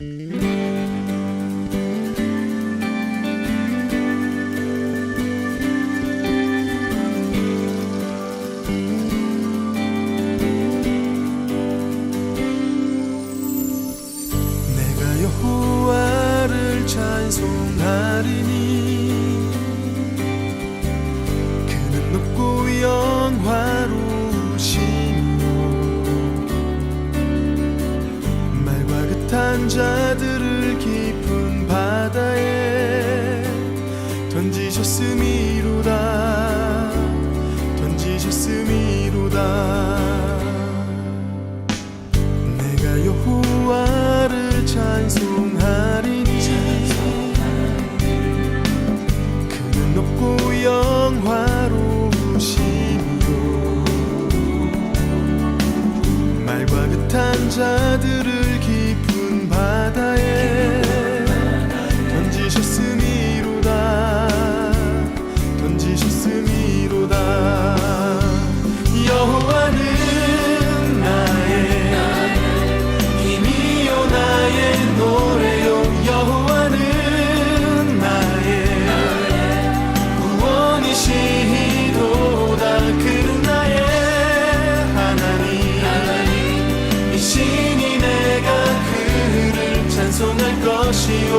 내가 여호와를 찬송하리니 그는 높고 영화로우시며 말과 그탄 자들을 깊은 바다에 던지셨음이로다 내가 여호와를 찬송하리니 그는 높고 영화로우시며 말과 그탄 자들을 깊은 바다에 던지셨음이로다 여호와는 나의 힘이요 나의 노래요 여호와는 나의 구원이시도다 그는 나의 하나님이시니 내가 그를 찬송할 것이요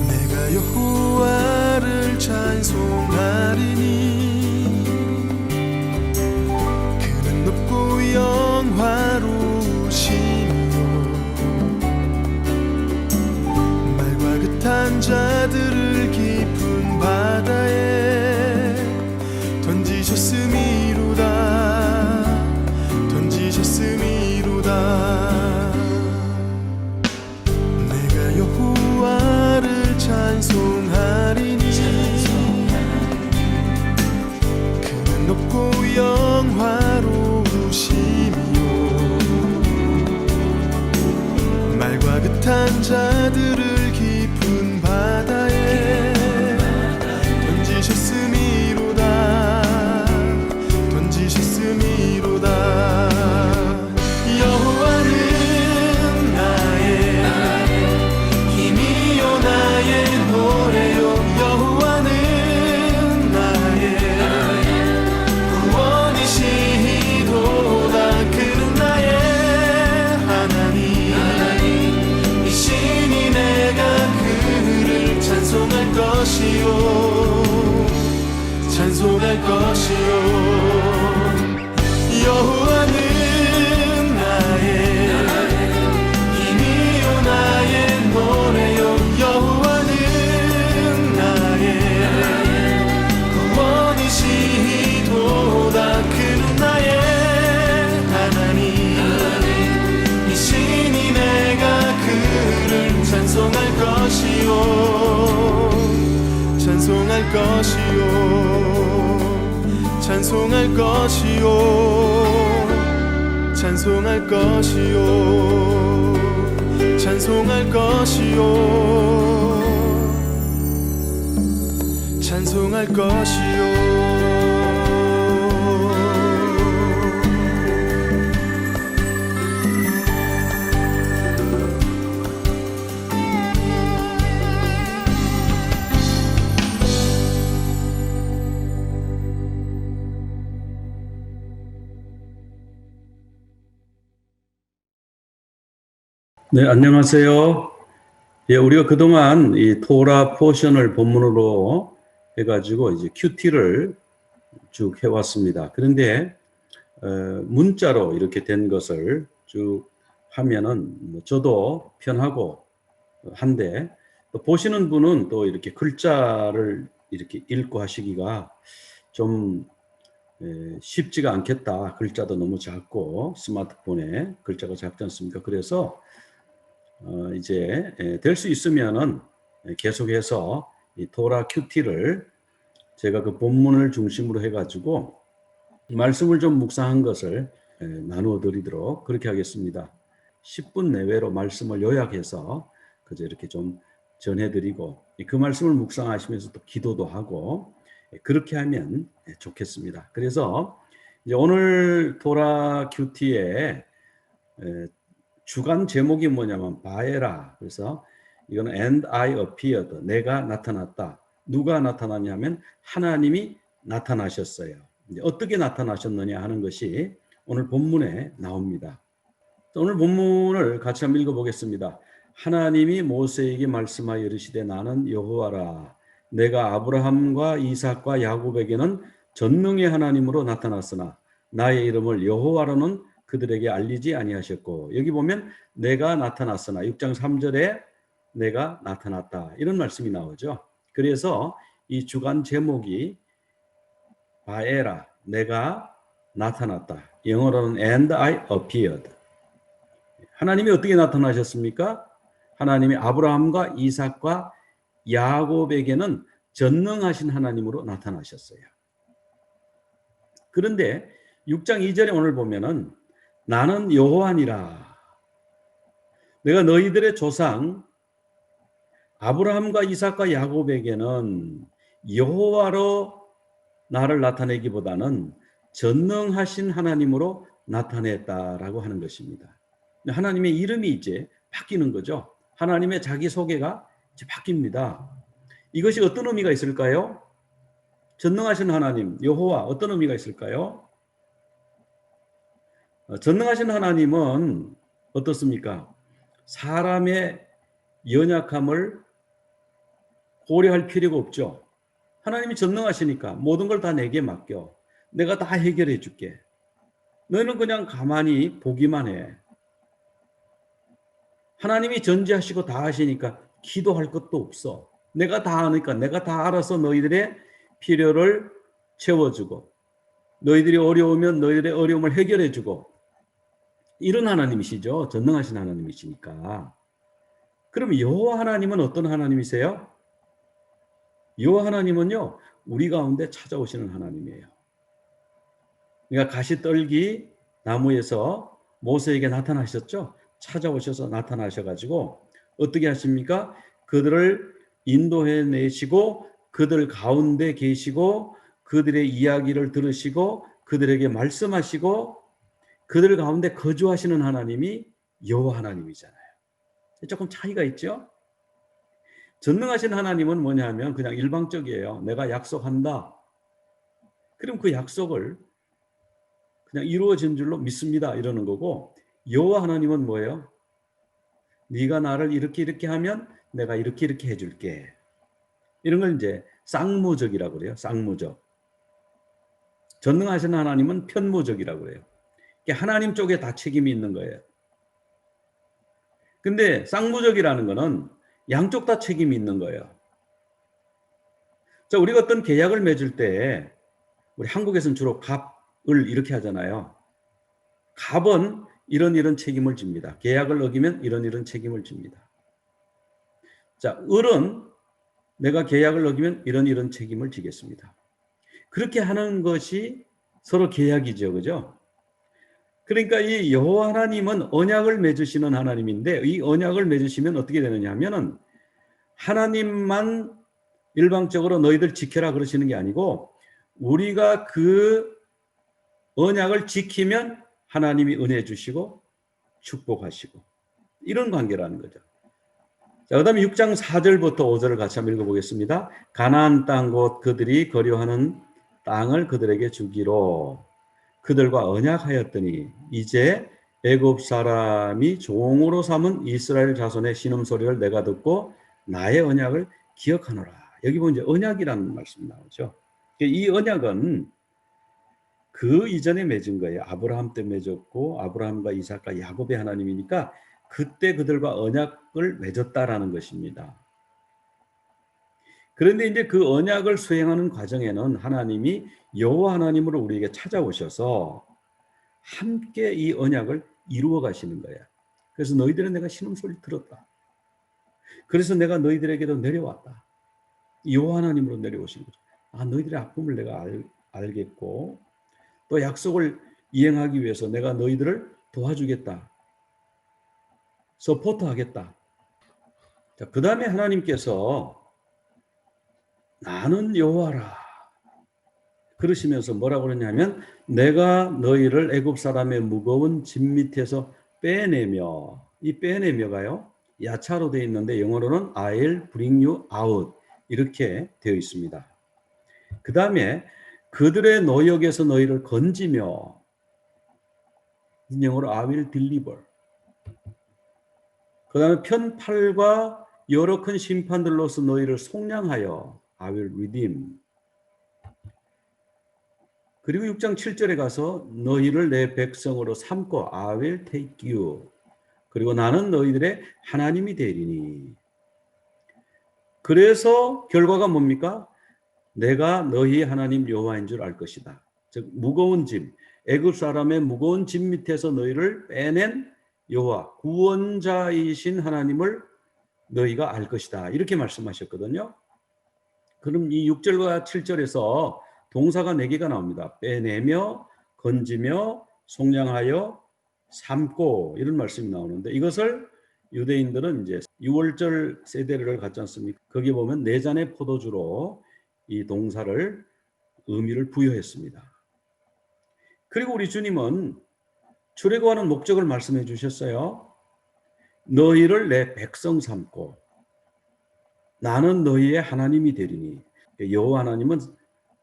내가 여호와를 찬송하리니 그는 높고 영화로우시며 말과 그탄 자들을 깊은 바다에 던지셨음이로다 내가 여호와를 찬송하리니 그는 높고 영화로우시며 말과 그탄 자들을 깊은 바다에 던지셨음이로다 여호와는 나의 힘이요 나의 노래요 여호와는 나의 구원이시도다 그는 나의 하나님이시니 내가 그를 찬송할 것이요 여호와는 나의 힘이요 나의 노래요 여호와는 나의 구원이시도다 그는 나의 하나님이시니 내가 그를 찬송할 것이요 찬송할 것이요 네, 안녕하세요. 예, 우리가 그동안 이 토라 포션을 본문으로 해가지고 이제 큐티를 쭉 해왔습니다. 그런데 문자로 이렇게 된 것을 쭉 하면은 뭐 저도 편하고 한데 또 보시는 분은 또 이렇게 글자를 이렇게 읽고 하시기가 좀 쉽지가 않겠다. 글자도 너무 작고 스마트폰에 글자가 작지 않습니까? 그래서 이제 될 수 있으면은 계속해서 이 토라 큐티를 제가 그 본문을 중심으로 해가지고 말씀을 좀 묵상한 것을 나누어 드리도록 그렇게 하겠습니다. 10분 내외로 말씀을 요약해서 그저 이렇게 좀 전해드리고 그 말씀을 묵상하시면서 또 기도도 하고 그렇게 하면 좋겠습니다. 그래서 이제 오늘 토라 큐티의 주간 제목이 뭐냐면 바에라. 그래서 이거는 and I appeared. 내가 나타났다. 누가 나타났냐면 하나님이 나타나셨어요. 이제 어떻게 나타나셨느냐 하는 것이 오늘 본문에 나옵니다. 오늘 본문을 같이 한번 읽어보겠습니다. 하나님이 모세에게 말씀하여 이르시되 나는 여호와라. 내가 아브라함과 이삭과 야곱에게는 전능의 하나님으로 나타났으나 나의 이름을 여호와로는 그들에게 알리지 아니하셨고, 여기 보면 내가 나타났으나 6장 3절에 내가 나타났다 이런 말씀이 나오죠. 그래서 이 주간 제목이 바에라, 내가 나타났다. 영어로는 and I appeared. 하나님이 어떻게 나타나셨습니까? 하나님이 아브라함과 이삭과 야곱에게는 전능하신 하나님으로 나타나셨어요. 그런데 6장 2절에 오늘 보면은 나는 여호와니라. 내가 너희들의 조상 아브라함과 이삭과 야곱에게는 여호와로 나를 나타내기보다는 전능하신 하나님으로 나타냈다라고 하는 것입니다. 하나님의 이름이 이제 바뀌는 거죠. 하나님의 자기소개가 이제 바뀝니다. 이것이 어떤 의미가 있을까요? 전능하신 하나님, 여호와, 어떤 의미가 있을까요? 전능하신 하나님은 어떻습니까? 사람의 연약함을 고려할 필요가 없죠. 하나님이 전능하시니까 모든 걸 다 내게 맡겨. 내가 다 해결해 줄게. 너는 그냥 가만히 보기만 해. 하나님이 전지하시고 다 하시니까 기도할 것도 없어. 내가 다 아니까 내가 다 알아서 너희들의 필요를 채워주고 너희들이 어려우면 너희들의 어려움을 해결해주고 이런 하나님이시죠. 전능하신 하나님이시니까. 그럼 여호와 하나님은 어떤 하나님이세요? 여호와 하나님은요, 우리 가운데 찾아오시는 하나님이에요. 그러니까 가시떨기 나무에서 모세에게 나타나셨죠. 찾아오셔서 나타나셔가지고 어떻게 하십니까? 그들을 인도해 내시고 그들 가운데 계시고 그들의 이야기를 들으시고 그들에게 말씀하시고 그들 가운데 거주하시는 하나님이 여호와 하나님이잖아요. 조금 차이가 있죠? 전능하신 하나님은 뭐냐 하면 그냥 일방적이에요. 내가 약속한다. 그럼 그 약속을 그냥 이루어진 줄로 믿습니다. 이러는 거고, 여호와 하나님은 뭐예요? 네가 나를 이렇게 하면 내가 이렇게 해줄게. 이런 걸 이제 쌍무적이라고 그래요. 쌍무적. 전능하신 하나님은 편무적이라고 그래요. 하나님 쪽에 다 책임이 있는 거예요. 근데 쌍무적이라는 거는 양쪽 다 책임이 있는 거예요. 자, 우리가 어떤 계약을 맺을 때 우리 한국에서는 주로 갑을 이렇게 하잖아요. 갑은 이런 책임을 집니다. 계약을 어기면 이런 책임을 집니다. 자, 을은 내가 계약을 어기면 이런 책임을 지겠습니다. 그렇게 하는 것이 서로 계약이죠. 그죠? 그러니까 이 여호와 하나님은 언약을 맺으시는 하나님인데 이 언약을 맺으시면 어떻게 되느냐 하면은 하나님만 일방적으로 너희들 지켜라 그러시는 게 아니고 우리가 그 언약을 지키면 하나님이 은혜 주시고 축복하시고 이런 관계라는 거죠. 자, 그다음에 6장 4절부터 5절을 같이 한번 읽어보겠습니다. 가나안 땅 곧 그들이 거류하는 땅을 그들에게 주기로 그들과 언약하였더니 이제 애굽 사람이 종으로 삼은 이스라엘 자손의 신음소리를 내가 듣고 나의 언약을 기억하노라. 여기 보면 이제 언약이라는 말씀이 나오죠. 이 언약은 그 이전에 맺은 거예요. 아브라함 때 맺었고 아브라함과 이삭과 야곱의 하나님이니까 그때 그들과 언약을 맺었다라는 것입니다. 그런데 이제 그 언약을 수행하는 과정에는 하나님이 여호와 하나님으로 우리에게 찾아오셔서 함께 이 언약을 이루어 가시는 거예요. 그래서 너희들은 내가 신음소리 들었다. 그래서 내가 너희들에게도 내려왔다. 여호와 하나님으로 내려오신 거죠. 아, 너희들의 아픔을 내가 알겠고 또 약속을 이행하기 위해서 내가 너희들을 도와주겠다. 서포트하겠다. 자, 그 다음에 하나님께서 나는 여호와라. 그러시면서 뭐라고 그러냐면 내가 너희를 애굽 사람의 무거운 짐 밑에서 빼내며, 이 빼내며가요 야차로 되어 있는데 영어로는 I'll bring you out 이렇게 되어 있습니다. 그 다음에 그들의 노역에서 너희를 건지며, 영어로 I will deliver. 그 다음에 편팔과 여러 큰 심판들로서 너희를 속량하여 I will redeem. 그리고 6장 7절에 가서 너희를 내 백성으로 삼고 I will take you. 그리고 나는 너희들의 하나님이 되리니. 그래서 결과가 뭡니까? 내가 너희 하나님 여호와인 줄 알 것이다. 즉 무거운 짐, 애굽 사람의 무거운 짐 밑에서 너희를 빼낸 여호와, 구원자이신 하나님을 너희가 알 것이다. 이렇게 말씀하셨거든요. 그럼 이 6절과 7절에서 동사가 4개가 나옵니다. 빼내며, 건지며, 속량하여, 삼고 이런 말씀이 나오는데 이것을 유대인들은 이제 6월절 세대를 갖지 않습니까? 거기 보면 4잔의 포도주로 이 동사를 의미를 부여했습니다. 그리고 우리 주님은 출애굽하는 목적을 말씀해 주셨어요. 너희를 내 백성 삼고 나는 너희의 하나님이 되리니. 여호와 하나님은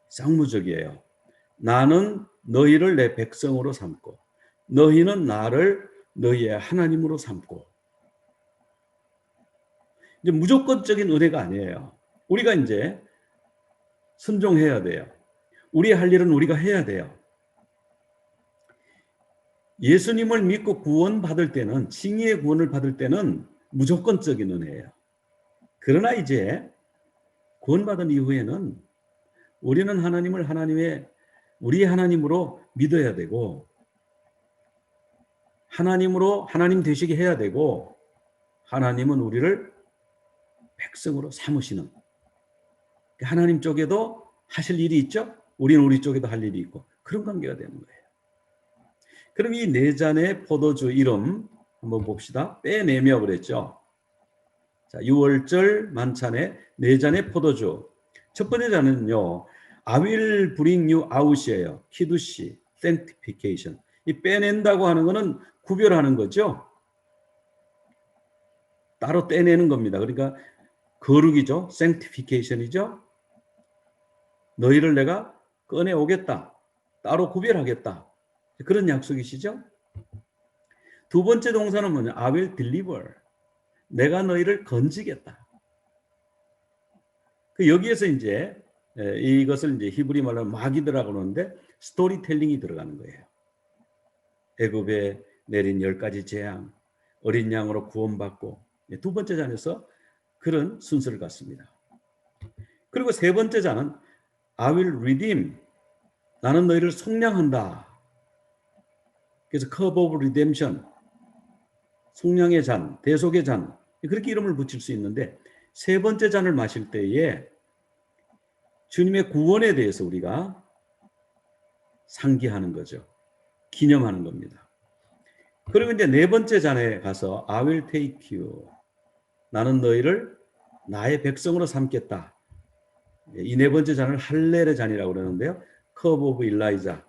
쌍무적이에요. 나는 너희를 내 백성으로 삼고 너희는 나를 너희의 하나님으로 삼고. 이제 무조건적인 은혜가 아니에요. 우리가 이제 순종해야 돼요. 우리 할 일은 우리가 해야 돼요. 예수님을 믿고 구원받을 때는, 칭의의 구원을 받을 때는 무조건적인 은혜예요. 그러나 이제 구원받은 이후에는 우리는 하나님을 우리의 하나님으로 믿어야 되고 하나님으로 하나님 되시게 해야 되고 하나님은 우리를 백성으로 삼으시는, 하나님 쪽에도 하실 일이 있죠. 우리는 우리 쪽에도 할 일이 있고 그런 관계가 되는 거예요. 그럼 이 4잔의 포도주 이름 한번 봅시다. 빼내며 그랬죠. 자, 6월절 만찬에 4잔의 포도주. 첫 번째 잔은요, I will bring you out이에요. 키두시, sanctification. 이 빼낸다고 하는 거는 구별하는 거죠. 따로 떼내는 겁니다. 그러니까 거룩이죠. sanctification이죠. 너희를 내가 꺼내오겠다. 따로 구별하겠다. 그런 약속이시죠. 두 번째 동사는 뭐냐? I will deliver. 내가 너희를 건지겠다. 여기에서 이제 이것을 이제 히브리 말로 마기드라고 하는데 스토리텔링이 들어가는 거예요. 애굽에 내린 10가지 재앙, 어린 양으로 구원받고, 두 번째 잔에서 그런 순서를 갖습니다. 그리고 세 번째 잔은 I will redeem. 나는 너희를 속량한다. 그래서 cup of redemption, 속량의 잔, 대속의 잔, 그렇게 이름을 붙일 수 있는데 세 번째 잔을 마실 때에 주님의 구원에 대해서 우리가 상기하는 거죠. 기념하는 겁니다. 그리고 이제 네 번째 잔에 가서 I will take you. 나는 너희를 나의 백성으로 삼겠다. 이 네 번째 잔을 할렐의 잔이라고 그러는데요. cup of Elijah,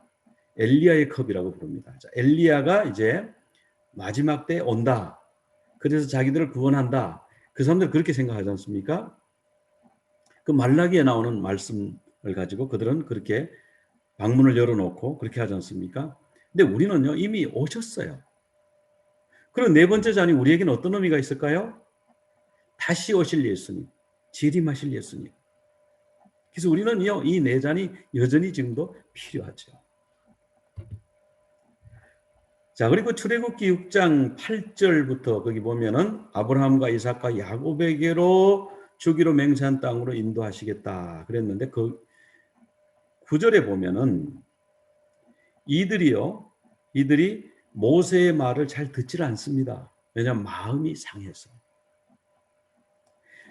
엘리야의 컵이라고 부릅니다. 자, 엘리야가 이제 마지막 때에 온다. 그래서 자기들을 구원한다. 그 사람들 그렇게 생각하지 않습니까? 그 말라기에 나오는 말씀을 가지고 그들은 그렇게 방문을 열어놓고 그렇게 하지 않습니까? 근데 우리는요 이미 오셨어요. 그리고 네 번째 잔이 우리에게는 어떤 의미가 있을까요? 다시 오실 예수님, 재림하실 예수님. 그래서 우리는요 이 네 잔이 여전히 지금도 필요하죠. 자, 그리고 출애굽기 6장 8절부터 거기 보면은 아브라함과 이삭과 야곱에게로 주기로 맹세한 땅으로 인도하시겠다 그랬는데 그 9절에 보면은 이들이 모세의 말을 잘 듣지를 않습니다. 왜냐하면 마음이 상해서.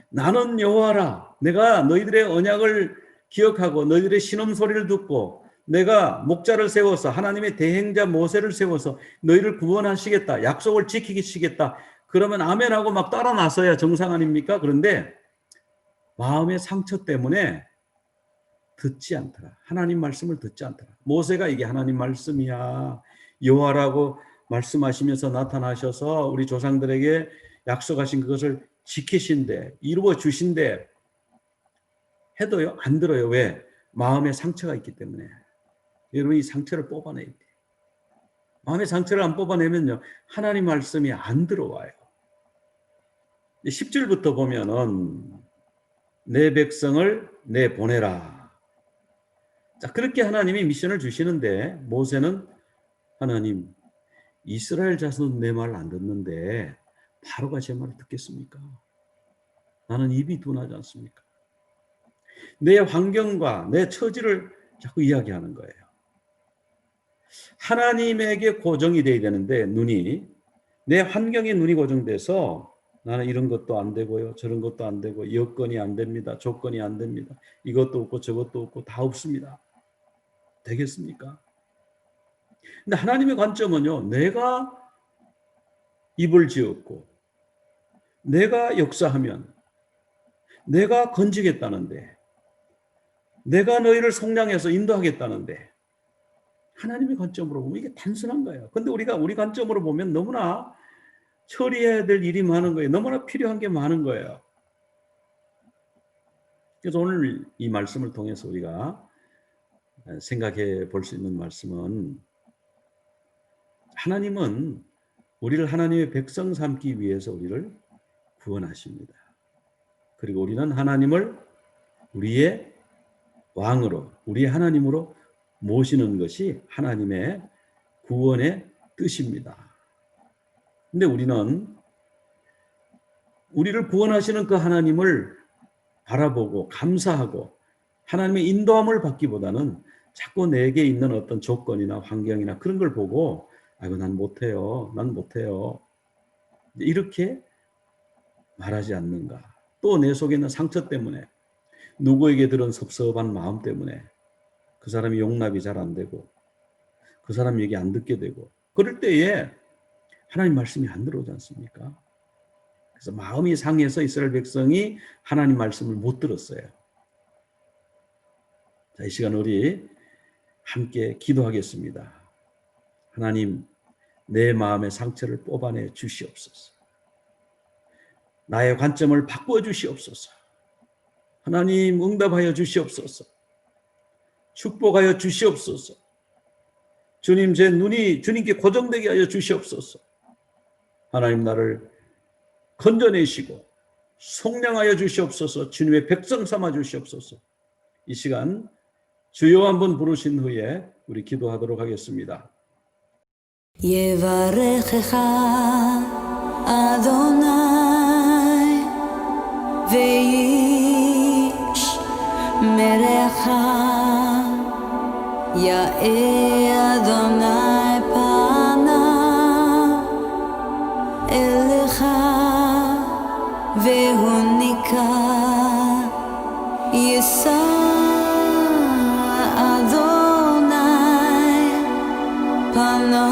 나는 여호와라. 내가 너희들의 언약을 기억하고 너희들의 신음소리를 듣고 내가 목자를 세워서 하나님의 대행자 모세를 세워서 너희를 구원하시겠다. 약속을 지키시겠다. 그러면 아멘하고 막 따라 나서야 정상 아닙니까? 그런데 마음의 상처 때문에 듣지 않더라. 하나님 말씀을 듣지 않더라. 모세가 이게 하나님 말씀이야. 여호와라고 말씀하시면서 나타나셔서 우리 조상들에게 약속하신 그것을 지키신데, 이루어 주신데 해도요, 안 들어요. 왜? 마음에 상처가 있기 때문에. 여러분, 이 상처를 뽑아내야 돼. 마음의 상처를 안 뽑아내면요, 하나님 말씀이 안 들어와요. 10절부터 보면은 내 백성을 내보내라. 자, 그렇게 하나님이 미션을 주시는데 모세는 하나님, 이스라엘 자손은 내 말 안 듣는데 바로가 제 말을 듣겠습니까? 나는 입이 둔하지 않습니까? 내 환경과 내 처지를 자꾸 이야기하는 거예요. 하나님에게 고정이 돼야 되는데 눈이, 내 환경에 눈이 고정돼서 나는 이런 것도 안 되고요, 저런 것도 안 되고, 여건이 안 됩니다, 조건이 안 됩니다, 이것도 없고 저것도 없고 다 없습니다. 되겠습니까? 근데 하나님의 관점은요, 내가 입을 지었고 내가 역사하면 내가 건지겠다는데, 내가 너희를 속량해서 인도하겠다는데, 하나님의 관점으로 보면 이게 단순한 거예요. 근데 우리가 우리 관점으로 보면 너무나 처리해야 될 일이 많은 거예요. 너무나 필요한 게 많은 거예요. 그래서 오늘 이 말씀을 통해서 우리가 생각해 볼 수 있는 말씀은, 하나님은 우리를 하나님의 백성 삼기 위해서 우리를 구원하십니다. 그리고 우리는 하나님을 우리의 왕으로, 우리의 하나님으로 모시는 것이 하나님의 구원의 뜻입니다. 근데 우리는 우리를 구원하시는 그 하나님을 바라보고 감사하고 하나님의 인도함을 받기보다는 자꾸 내게 있는 어떤 조건이나 환경이나 그런 걸 보고, 아이고 난 못해요, 난 못해요, 이렇게 말하지 않는가. 또 내 속에 있는 상처 때문에, 누구에게 들은 섭섭한 마음 때문에 그 사람이 용납이 잘 안 되고 그 사람 얘기 안 듣게 되고, 그럴 때에 하나님 말씀이 안 들어오지 않습니까? 그래서 마음이 상해서 이스라엘 백성이 하나님 말씀을 못 들었어요. 자, 이 시간 우리 함께 기도하겠습니다. 하나님, 내 마음의 상처를 뽑아내 주시옵소서. 나의 관점을 바꾸어 주시옵소서. 하나님, 응답하여 주시옵소서. 축복하여 주시옵소서. 주님, 제 눈이 주님께 고정되게 하여 주시옵소서. 하나님, 나를 건져내시고 속량하여 주시옵소서. 주님의 백성 삼아 주시옵소서. 이 시간 주여 한번 부르신 후에 우리 기도하도록 하겠습니다. יברכך אדוני וישמרך, יאה אדוני פניו אליך והוניקה, יישא אדוני פניו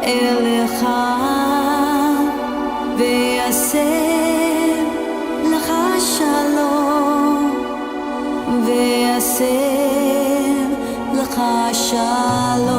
אליך ויעשה לך שלום, ויעשה לך שלום.